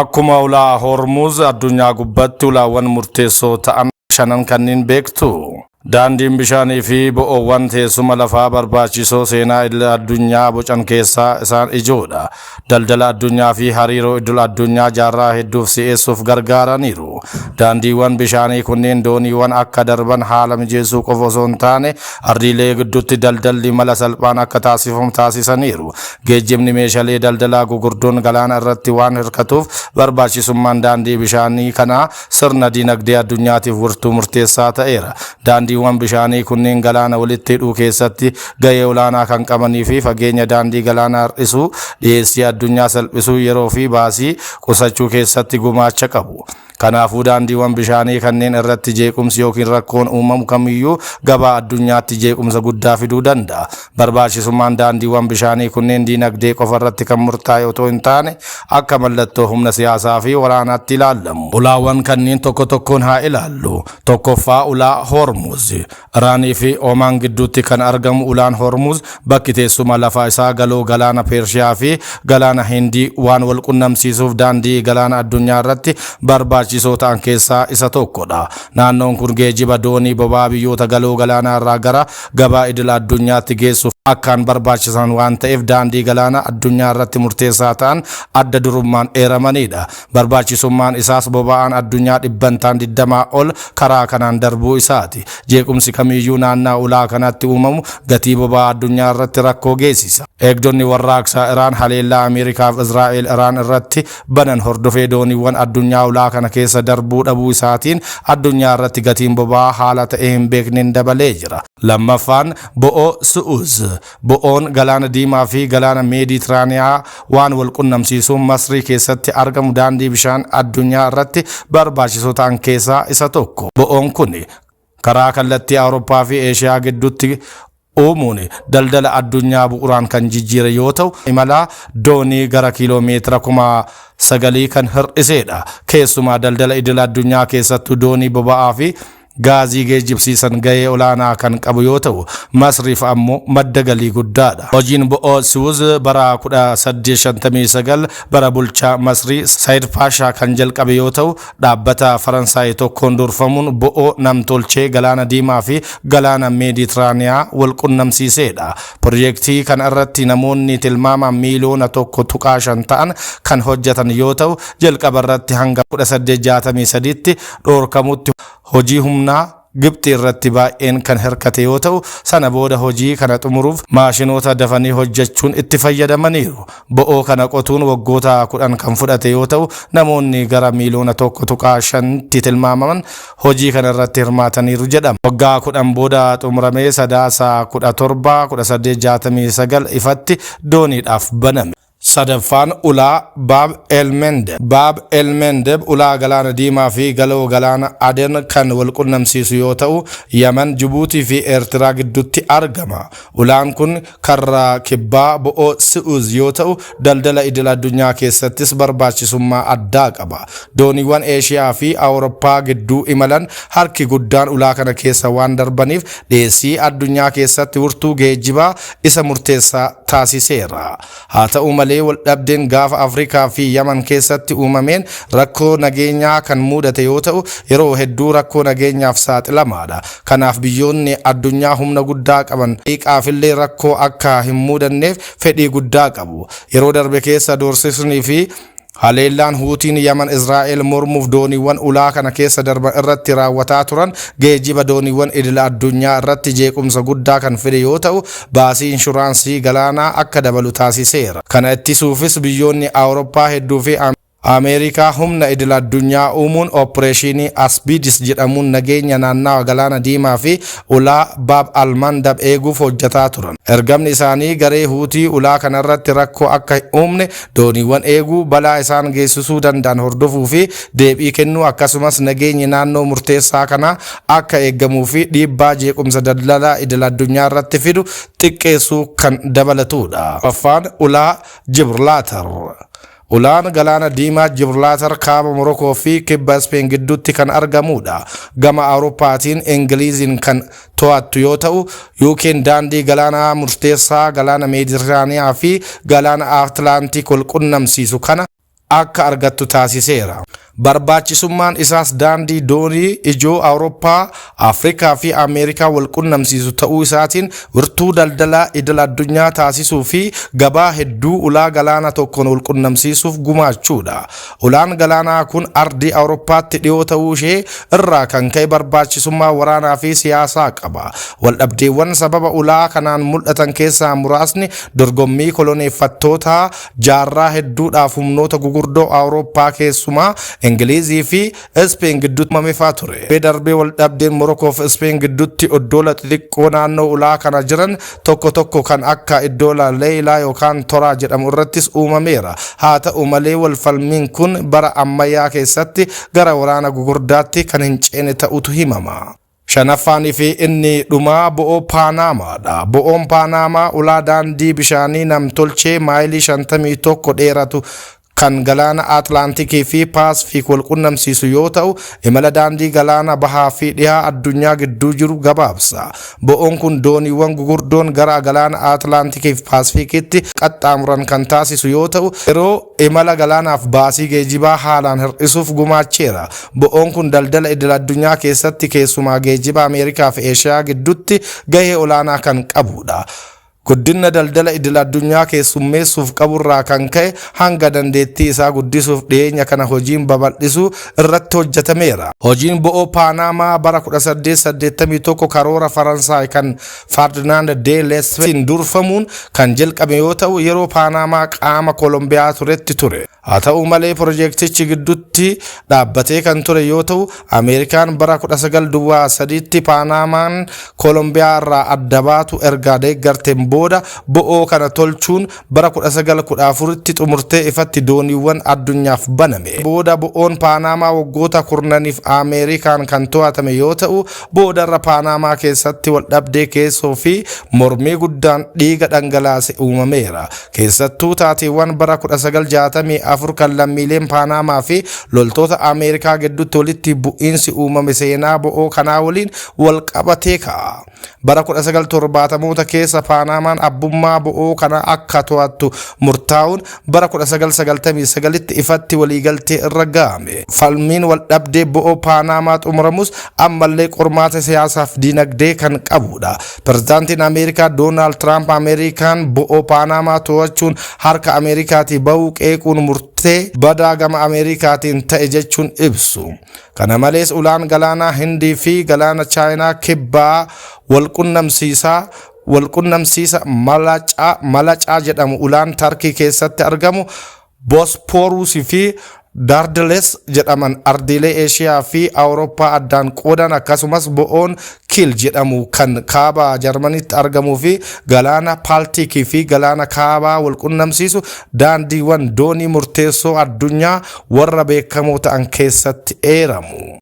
Akkuma ulaa Hormuz addunyaa gubbatti ulaawwan murteessoo ta'an shanan kanneen beektu. Daandiin bishaanii fi bo'oowwan teessuma lafaa barbaachisoo seenaa idil addunyaa bocan keessaa isaan ijoodha. Daldala addunyaa fi hariiroo idil addunyaa jaarraa hedduuf si'eessuuf gargaaraniiru. Daandiiwwan bishaanii kunneen dooniiwwan akka darban haala mijeessuu qofa osoo hin taane ardiilee gidduutti daldalli mala salphaan akka taasifamu taasisaniiru. Geejjibni meeshaalee daldalaa gugurdoon galaana irratti waan hirkatuuf barbaachisummaan daandii bishaanii kanaa sirna dinagdee addunyaatiif wirtuu murteessaa ta'eera. Daandiiwwan bishaanii kunneen galaana walitti hidhuu keessatti gahee olaanaa kan qabanii fi fageenya daandii galaanaa hir'isuu, dhiyeessii addunyaa salphisuu, yeroo fi baasii qusachuu keessatti gumaacha qabu. Kanaafuu daandiiwwan bishaanii kanneen irratti jeequmsi yookiin rakkoon uumamu kamiyyuu gabaa addunyaatti jeequmsa guddaa fiduu danda'a. Barbaachisummaan daandiiwwan bishaanii kunneen dinagdee qofa irratti kan murtaa'e otoo hin taane akka mallattoo humna siyaasaa fi waraanaatti ilaalamu. Ulaawwan kanneen tokko tokkoon haa ilaallu. Tokkoffaa ulaa Hormuz. Iraanii fi Oomaan gidduutti kan argamu ulaan Hormuz bakki teessuma lafaa isaa galoo galaana Pershiyaa fi galaana Hindii waan wal qunnamsiisuuf daandii galaana addunyaa irratti barbaachisoo ta'an keessaa isa tokkodha. Naannoon kun geejjiba doonii boba'aa biyyoota galoo galaanaa irraa gara gabaa idil addunyaatti geessuuf akkaan barbaachisan waan ta'eef daandii galaana addunyaa irratti murteessaa ta'an adda durummaan eeramanidha. Barbaachisummaan isaas boba'aan addunyaa dhibbantaan 20 ol karaa kanaan darbuu isaati. Jeequmsi kamiyyuu naannaa ulaa kanatti uumamu gatii boba'aa addunyaa irratti rakkoo geessisa. Eegdonni warraaqsaa Iraan haleellaa Ameerikaa fi Israa'el Iraan irratti banan hordofee dooniiwwan addunyaa ulaa kana keessa darbuu dhabuu isaatiin addunyaa irratti gatiin boba'aa haala ta'e hin beekneen dabalee jira. Lammaffaan bo'oo Su'uz. Bo'oon galaana diimaa fi galaana meeditiraaniyaa waan wal qunnamsiisuun Masrii keessatti argamu daandii bishaan addunyaa irratti barbaachisoo ta'an keessaa isa tokko. Bo'oon kun karaa kallattii Awurooppaa fi Eeshiyaa gidduutti uumuun daldala addunyaa bu'uuraan kan jijjiire yoo ta'u, imala doonii gara kiiloomeetira 9,000 kan hir'isedha. Keessumaa daldala idil addunyaa keessattuu doonii boba'aa fi gaazii geejjibsiisan gahee olaanaa kan qabu yoo ta'u, Masriif ammoo madda galii guddaadha. Hojiin bo'oo Su'uz bara 1859 bara bulchaa Masrii Saayid Paashaa kan jalqabe yoo ta'u, dhaabbata Faransaay tokkoon durfamuun bo'oo namtolchee galaana diimaa fi galaana meeditiraaniyaa wal qunnamsiisedha. Piroojeektii kana irratti namoonni tilmaamaan miiliyoona 1.5 ta'an kan hojjetan yoo ta'u, jalqaba irratti hanga 1863tti dhoorkamutti hojii humnaa Gibxi irratti baay'een kan hirkate yoo ta'u, sana booda hojii kana xumuruuf maashinoota dafanii hojjechuun itti fayyadamaniiru. Bo'oo kana qotuun waggoota 10 kan fudhate yoo ta'u, namoonni gara miiliyoona 1.5tti tilmaamaman hojii kana irratti hirmaataniiru jedhama. Waggaa 10 booda xumuramee Sadaasa 17 1869 ifatti dooniidhaaf baname. Sadaffaan ulaa Baab el Mandeb. Baab el Mandeb ulaa galaana diimaa fi galoo galaana Aden kan wal qunnamsiisu yoo ta'u, Yaman, Jibuutii fi Eertiraa gidduutti argama. Ulaan kun karra kibbaa bo'oo Su'uz yoo ta'u, daldala idil addunyaa keessattis barbaachisummaa addaa qaba. Dooniiwwan Eeshiyaa fi Awurooppaa gidduu imalan harki guddaan ulaa kana keessa waan darbaniif dhiyeessii addunyaa keessatti wirtuu geejjibaa isa murteessaa taasiseera. Haa ta'u malee wal dhabdeen gaafa Afrikaa fi Yaman keessatti uumameen rakkoo nageenyaa kan mudate yoo ta'u, yeroo hedduu rakkoo nageenyaaf saaxilamaadha. Kanaaf biyyoonni addunyaa humna guddaa qaban xiqqaafillee rakkoo akka hin mudanneef fedhii guddaa qabu. Yeroo darbe keessa doorsisnii fi haleellaan Huutiin Yaman Israa'el mormuuf dooniiwwan ulaa kana keessa darban irratti raawwataa turan geejjiba dooniiwwan idil addunyaa irratti jeequmsa guddaa kan fide yoo ta'u, baasii inshuraansii galaanaa akka dabalu taasiseera. Kana ittisuufis biyyoonni Awurooppaa hedduu fi Ameerikaa humna idil addunyaa uumuun Opereeshinii Asbidis jedhamuun nageenya naannawa galaana diimaa fi ulaa Baab al Mandab eeguuf hojjetaa turan. Ergamni isaanii garee Huutii ulaa kanarratti rakkoo akka hin uumne dooniiwwan eeguu, balaa isaan geessisuu danda'an hordofuu fi deebii kennuu, akkasumas nageenyi naannoo murteessaa kana akka eegamuu fi dhiibbaa jeequmsa daldalaa idil addunyaa irratti fidu xiqqeessuu kan dabalatudha. Afaan ulaa Jibrlaatar. Ulaan galaana diimaa Jibrlaatar kaaba Morokoo fi kibba Speen gidduutti kan argamudha. Gama Awurooppaatiin Ingiliiziin kan to'attu yoo ta'u, UK'n daandii galaana murteessaa galaana Meeditiraaniyaa fi galaana Atlaantik wal qunnamsiisu kana akka argattu taasiseera. Barbaachisummaan isaas daandii doonii ijoo Awurooppaa, Afrikaa fi Ameerikaa wal qunnamsiisu ta'uu isaatiin wirtuu daldalaa idil addunyaa taasisuu fi gabaa hedduu ulaa galaana tokkoon wal qunnamsiisuuf gumaachuudha. Ulaan galaanaa kun ardii Awurooppaatti dhiyoo ta'uu ishee irraa kan ka'e barbaachisummaa waraanaa fi siyaasaa qaba. Waldhabdeewwan sababa ulaa kanaan mul'atan keessaa muraasni dorgommii koloneeffattootaa jaarraa hedduudhaaf humnoota gugurdoo Awurooppaa keessumaa Ingilizii fi Speen gidduutti uumamee ture. Darbee waldhabdeen Morokoo fi Speen gidduutti iddoola xixiqqoo naannoo ulaa kana jiran tokko kan akka iddoola Leeyilaa yookaan Toraa jedhamu irrattis uumameera. Haa ta'u malee walfalmiin kun bara ammayyaa keessatti gara waraana gugurdaatti kan hin ceene ta'utu himama. Shanaffaanii fi inni dhumaa bo'oo Paanaamaadha. Bo'oon Paanaamaa ulaa daandii bishaanii namtolchee maayilii 51 dheeratu kan galaana Atlaantikii fi Paasifiik wal qunnamsiisu yoo ta'u, imala daandii galaana bahaa fi dhihaa addunyaa gidduu jiru gabaabsa. Bo'oon kun dooniiwwan gugurdoon gara galaana Atlaantikii fi Paasifiikitti qaxxaamuran kan taasisu yoo ta'u, yeroo imala galaanaaf baasii geejibaa haalaan hir'isuuf gumaacheera. Bo'oon kun daldala idil addunyaa keessatti keessumaa geejiba Ameerikaa fi Eeshiyaa gidduutti gahee olaanaa kan qabudha. Guddina daldala idil addunyaa keessummeessuuf qaburraa kan ka'e hanga dandeettii isaa guddisuuf dhiyeenya kana hojiin babal'isuu irratti hojjetameera. Hojiin bo'oo Paanaamaa bara 1881 karoora Faransaay kan Ferdinand de Lesseps durfamuun kan jalqabe yoo ta'u, yeroo Paanaamaa qaama Koolombiyaa turetti ture. Haa ta'u malee piroojeektichi gidduutti dhaabbatee kan ture yoo ta'u, Ameerikaan bara 1903tti Paanaamaan Koolombiyaa irraa adda baatu erga deeggarteen booda bo'oo kana tolchuun bara 1914tti xumurtee ifatti dooniiwwan addunyaaf baname. Booda bo'oon Paanaamaa waggoota kurnaniif Ameerikaan kan to'atame yoo ta'u, boodarra Paanaamaa keessatti waldhabdee keessoo fi mormii guddaan dhiiga dhangalaase uumameera. Keessattuu taateewwan bara 1964 kan lammiileen Paanaamaa fi loltoota Ameerikaa gidduutti walitti bu'iinsi uumame seenaa bo'oo kanaa waliin wal qabatee ka'a. Bara 1970moota keessa Paanaamaan abbummaa bo'oo kana akka to'attu murtaa'uun bara 1999tti ifatti waliigaltee irra ga'ame. Falmiin waldhabdee bo'oo Paanaamaa xumuramus ammallee qormaata siyaasaaf dinagdee kan qabudha. Pirezidaantiin Ameerikaa Doonaald Tiraamp Ameerikaan bo'oo Paanaamaa to'achuun harka Ameerikaatii bahuu qeequun murtee badaa gama Ameerikaatiin ta'e jechuun ibsu. Kana malees ulaan galaana Hindii fi galaana Chaayinaa kibbaa walqunnamsiisa malacaa jedhamu ulaan Tarkii keessatti argamu Bosporus fi Dardanelles jedhaman ardiilee Eeshiyaa fi Awurooppaa addaan qoodan, akkasumas bo'oon Kiil jedhamu kan kaaba Jarmaniitti argamuu fi galaana Baaltikii fi galaana kaabaa walqunnamsiisu daandiiwwan doonii murteessoo addunyaa warra beekamoo ta'an keessatti eeramu.